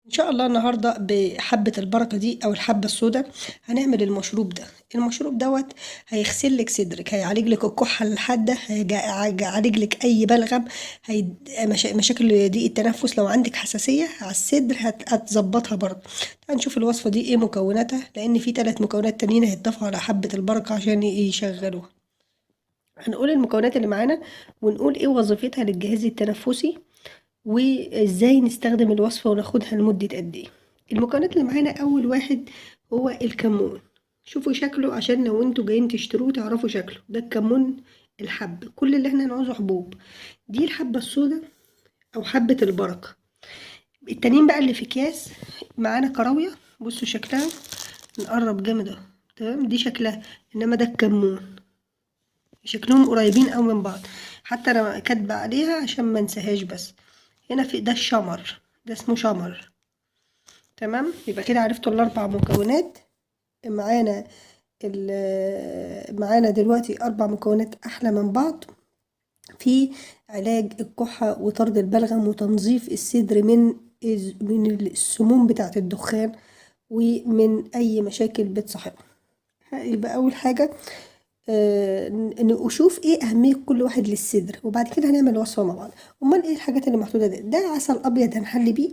ان شاء الله النهارده بحبه البركه دي او الحبه السوداء هنعمل المشروب ده. المشروب دوت هيغسل لك صدرك، هيعالج لك الكحه الحاده، هيعالج لك اي بلغم، مشاكل ضيق التنفس. لو عندك حساسيه على الصدر هتظبطها برضه. تعال نشوف الوصفه دي ايه مكوناتها، لان في 3 مكونات تانيين هيتضافوا على حبه البركه عشان يشغلوها. هنقول المكونات اللي معانا ونقول ايه وظيفتها للجهاز التنفسي، وازاي نستخدم الوصفة وناخدها لمدة قد ايه. المكونات اللي معانا اول واحد هو الكمون. شوفوا شكله عشان لو انتوا جايين تشتروه تعرفوا شكله. ده الكمون الحب، كل اللي احنا نعوزه حبوب. دي الحبة السوداء او حبة البركة. التانيين بقى اللي في اكياس معانا كراوية. بصوا شكلها، نقرب جامد اهو. تمام، دي شكلها، انما ده الكمون. شكلهم قريبين اوي من بعض، حتى انا كاتبه عليها عشان ما انساهاش. بس هنا في ده الشمر، ده اسمه شمر. تمام، يبقى كده عرفتوا ال4 مكونات معانا. معانا دلوقتي 4 مكونات احلى من بعض في علاج الكحة وطرد البلغم وتنظيف الصدر من السموم بتاعة الدخان ومن اي مشاكل بتصاحبها. يبقى اول حاجة نشوف ايه اهمية كل واحد للصدر، وبعد كده هنعمل وصفة مع بعض. امال ايه الحاجات اللي محطوطة ده عسل ابيض هنحلي بيه،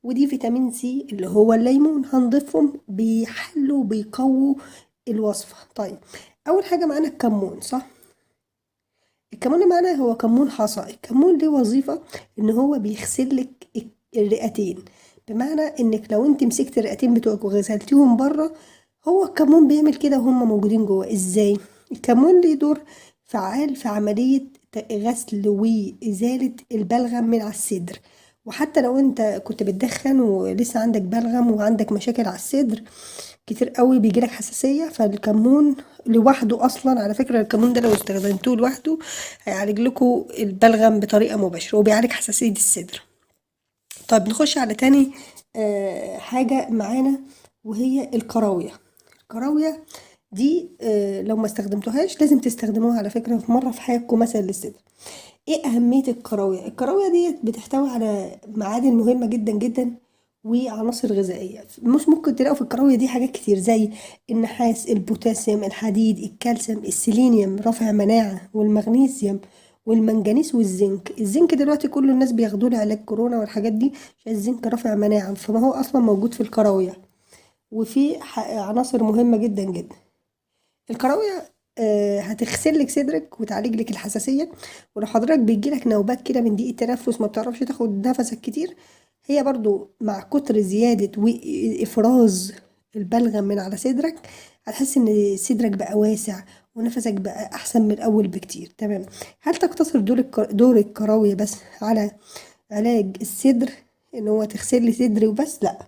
ودي فيتامين سي اللي هو الليمون هنضيفهم بيحلوا وبيقووا الوصفة. طيب، اول حاجة معانا الكمون، صح؟ الكمون اللي معانا هو كمون حصى. الكمون ليه وظيفة ان هو بيغسل لك الرئتين، بمعنى انك لو انت مسكت الرئتين بتوعك وغسلتيهم بره، هو الكمون بيعمل كده وهم موجودين جوه. ازاي؟ الكمون ليه دور فعال في عملية غسل وإزالة البلغم من على الصدر. وحتى لو انت كنت بتدخن ولسه عندك بلغم وعندك مشاكل على الصدر كتير قوي، بيجيلك حساسية، فالكمون لوحده اصلا، على فكرة الكمون ده لو استخدمتوه لوحده هيعالج لكم البلغم بطريقة مباشرة وبيعالج حساسية الصدر. طيب نخش على تاني حاجة معانا، وهي الكراوية. الكراوية دي لو ما استخدمتوهاش لازم تستخدموها على فكرة في مرة في حياتكم مثلا للصدر. ايه اهمية الكراوية؟ الكراوية دي بتحتوي على معادن مهمة جدا جدا وعناصر غذائية. مش ممكن تلاقوا في الكراوية دي حاجات كتير زي النحاس، البوتاسيوم، الحديد، الكالسيوم، السيلينيوم رافع مناعة، والمغنيسيوم والمنجنيز والزنك. الزنك دلوقتي كل الناس بياخدوه لعلاج كورونا والحاجات دي عشان الزنك رافع مناعة، فما هو اصلا موجود في الكراوية. وفي عناصر مهمة جدا جدا. الكراوية هتغسل لك صدرك وتعالج لك الحساسية. ولو حضرتك بيجيلك نوبات كده من ضيق التنفس ما بتعرفش تاخد نفسك كتير، هي برضو مع كتر زيادة وإفراز البلغم من على صدرك هتحس ان صدرك بقى واسع ونفسك بقى احسن من الاول بكتير. تمام. هل تقتصر دور الكراوية بس على علاج الصدر، ان هو تغسل لي صدري وبس؟ لا،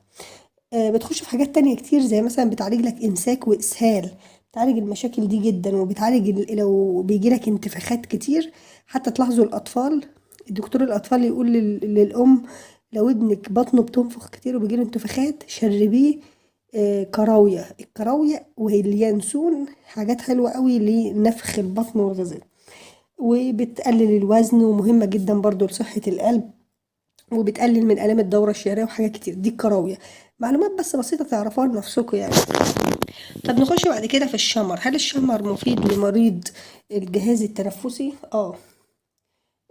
بتخش في حاجات تانية كتير، زي مثلا بتعالج لك إمساك وإسهال. بتعالج المشاكل دي جدا، وبتعالج لو بيجيلك انتفاخات كتير. حتى تلاحظوا الأطفال، الدكتور الأطفال يقول للأم لو ابنك بطنه بتنفخ كتير وبيجيله انتفاخات شربيه كراوية. الكراوية واليانسون حاجات حلوة قوي لنفخ البطن والغذاء، وبتقلل الوزن، ومهمة جدا برضو لصحة القلب، وبتقلل من آلام الدورة الشهرية وحاجات كتير. دي الكراوية، معلومات بس بسيطة تعرفوها لنفسكم يعني. طب نخش بعد كده في الشمر. هل الشمر مفيد لمريض الجهاز التنفسي؟ اه،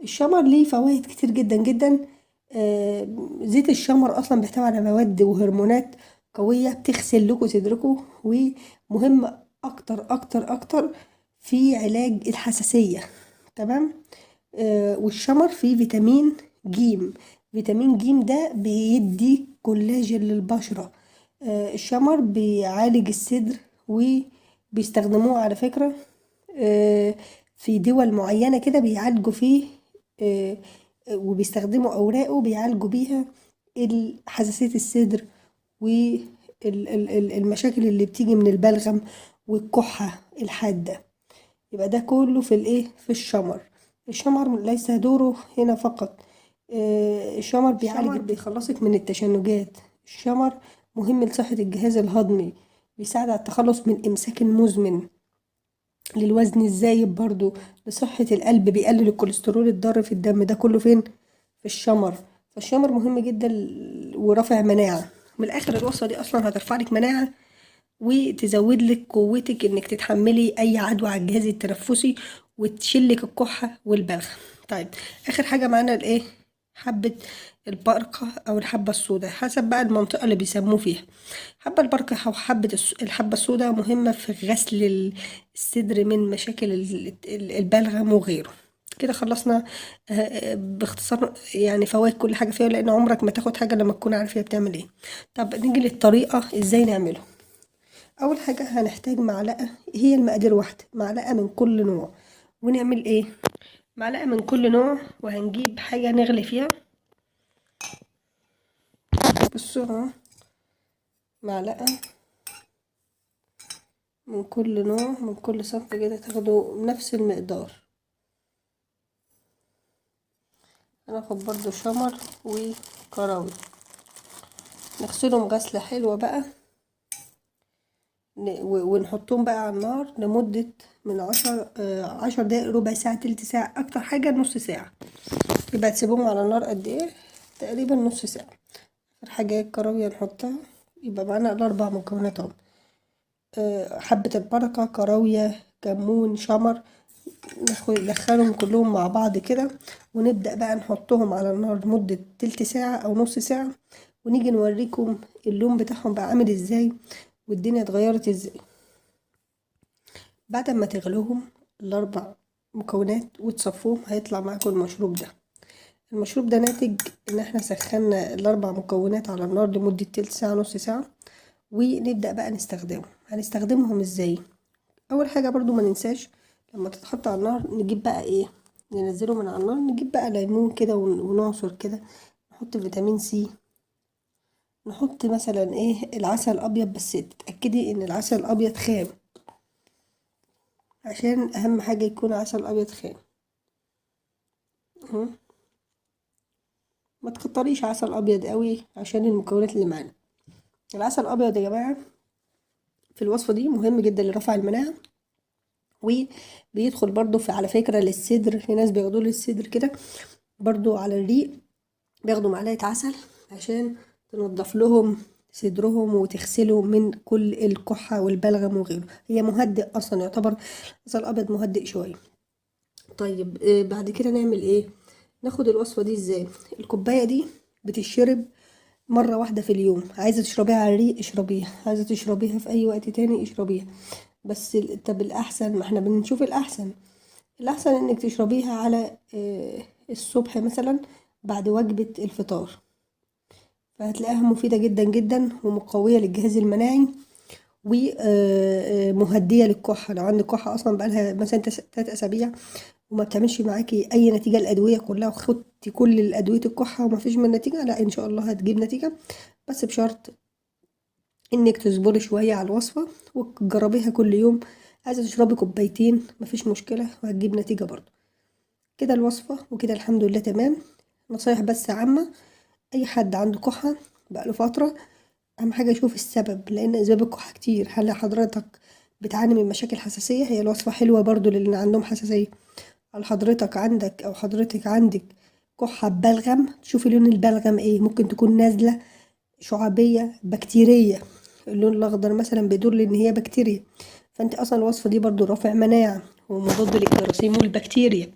الشمر ليه فوائد كتير جدا جدا. زيت الشمر اصلا بيحتوي على مواد وهرمونات قوية بتغسل لكم صدركم، ومهم اكتر اكتر اكتر في علاج الحساسية. تمام. والشمر فيه فيتامين جيم. فيتامين جيم ده بيدي كولاجين للبشرة. الشمر بيعالج الصدر، وبيستخدموه على فكرة في دول معينة كده بيعالجوا فيه، آه، وبيستخدموا أوراقه بيعالجوا بيها حساسية الصدر والمشاكل اللي بتيجي من البلغم والكحة الحادة. يبقى ده كله في الايه، في الشمر. الشمر ليس دوره هنا فقط. الشمر بيعالج، بيخلصك من التشنجات. الشمر مهم لصحة الجهاز الهضمي، بيساعد على التخلص من إمساك مزمن، للوزن الزايد برضو، لصحة القلب، بيقلل الكوليسترول الضار في الدم. ده كله فين؟ في الشمر. فالشمر مهم جدا ورافع مناعة. من الاخر الوصفة دي اصلا هترفع لك مناعة وتزود لك قوتك انك تتحملي اي عدوى على الجهاز التنفسي وتشلك الكحة والبلغم. طيب اخر حاجة معانا الايه؟ حبة البركة او الحبة السوداء، حسب بقى المنطقة اللي بيسموه فيها. حبة البركة او حبة الحبة السوداء مهمة في غسل الصدر من مشاكل البلغم وغيره. كده خلصنا باختصار يعني فوائد كل حاجة فيها، لان عمرك ما تاخد حاجة لما تكون عارف هي بتعمل ايه. طب نيجي للطريقة ازاي نعمله. اول حاجه هنحتاج معلقه، هي المقادير واحده، معلقه من كل نوع. ونعمل ايه؟ معلقه من كل نوع، وهنجيب حاجه نغلي فيها. بصوا اهو، معلقه من كل نوع من كل صنف كده، تاخدوا نفس المقدار. هناخد برضو شمر وكراوي، نغسلهم غسله حلوه بقى، ونحطهم بقى على النار لمدة من 10 دقايق، ربع ساعة، تلت ساعة، أكتر حاجة نص ساعة. يبقى تسيبهم على النار قد ايه؟ تقريبا نص ساعة. آخر حاجة الكراوية نحطها. يبقى معانا الأربع مكونات اهو، حبة البركة، كراوية، كمون، شمر. ندخلهم كلهم مع بعض كده، ونبدأ بقى نحطهم على النار لمدة تلت ساعة أو نص ساعة، ونيجي نوريكم اللون بتاعهم بقى عامل ازاي والدنيا اتغيرت ازاي. بعد ما تغلوهم الأربع مكونات وتصفوهم، هيطلع معاكم المشروب ده. المشروب ده ناتج ان احنا سخنا الاربع مكونات على النار لمدة تلت ساعة نص ساعة، ونبدأ بقى نستخدمهم. هنستخدمهم ازاي؟ اول حاجة برضو ما ننساش لما تتحط على النار نجيب بقى ايه، ننزله من على النار، نجيب بقى ليمون كده ونعصر كده، نحط فيتامين سي، نحط مثلا ايه العسل الابيض، بس تتأكدي ان العسل الابيض خام، عشان اهم حاجة يكون عسل ابيض خام. أهو. ما تكتريش عسل ابيض قوي عشان المكونات اللي معانا. العسل الابيض يا جماعه في الوصفه دي مهم جدا لرفع المناعه، وبيدخل برضو في على فكره للصدر، في ناس بياخدوه للصدر كده، برضو على الريق بياخدوا معلقه عسل عشان تنضف لهم صدرهم وتغسلهم من كل الكحه والبلغم وغيره. هي مهدئ اصلا، يعتبر العسل الابيض مهدئ شويه. طيب بعد كده نعمل ايه؟ ناخد الوصفه دي ازاي. الكوبايه دي بتشرب مرة واحدة في اليوم، عايزة تشربيها على الريق اشربيها، عايزة تشربيها في أي وقت تاني اشربيها. بس طب الأحسن، ما احنا بنشوف الأحسن، الأحسن إنك تشربيها على الصبح مثلا بعد وجبة الفطار، فهتلاقيها مفيدة جدا جدا ومقوية للجهاز المناعي ومهدية للكحة. لو عندك كحة أصلا بقالها مثلا 3 أسابيع وما بتعملش معاكي أي نتيجة، الأدوية كلها وخدتي كل الأدوية الكحة وما فيش من نتيجة، لا إن شاء الله هتجيب نتيجة، بس بشرط انك تصبري شوية على الوصفة وتجربيها كل يوم. عايزة تشربي كوبايتين مفيش مشكلة وهتجيب نتيجة برضو. كده الوصفة وكده الحمد لله تمام. نصايح بس عامة، اي حد عنده كحة بقاله فترة، اهم حاجة يشوف السبب، لان اسباب الكحة كتير. هل حضرتك بتعاني من مشاكل حساسية؟ هي الوصفة حلوة برضو للي عندهم حساسية. هل حضرتك عندك او حضرتك عندك كحة ببلغم؟ تشوفي لون البلغم ايه، ممكن تكون نازلة شعابية بكتيرية، اللون الاخضر مثلا بيدل ان هي بكتيريا. فانت اصلا الوصفه دي برضو رافع مناعه ومضاد للجراثيم والبكتيريا،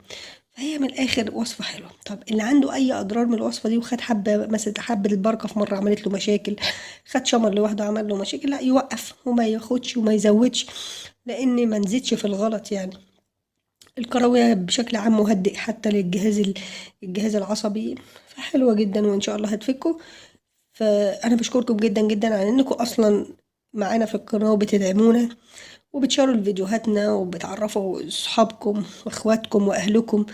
فهي من الاخر وصفه حلوه. طب اللي عنده اي اضرار من الوصفه دي وخد حبه مثلا حبه البركه في مره عملت له مشاكل، خد شمر لوحده عمل له مشاكل، لا يوقف وما ياخدش وما يزودش، لان ما نزيدش في الغلط يعني. الكراوية بشكل عام مهدئ حتى للجهاز الجهاز العصبي، فحلوة جدا وإن شاء الله هتفكوا. فأنا بشكركم جدا جدا على إنكم أصلا معانا في القناة وبتدعمونا وبتشاروا فيديوهاتنا وبتعرفوا صحابكم واخواتكم واهلكم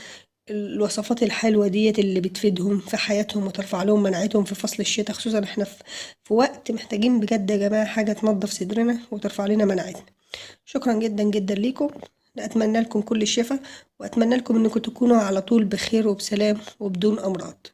الوصفات الحلوة ديت اللي بتفيدهم في حياتهم وترفع لهم مناعتهم في فصل الشتاء، خصوصا احنا في وقت محتاجين بجد يا جماعة حاجة تنظف صدرنا وترفع لنا مناعتنا. شكرا جدا جدا ليكم، أتمنى لكم كل الشفاء، وأتمنى لكم أنكم تكونوا على طول بخير وبسلام وبدون أمراض.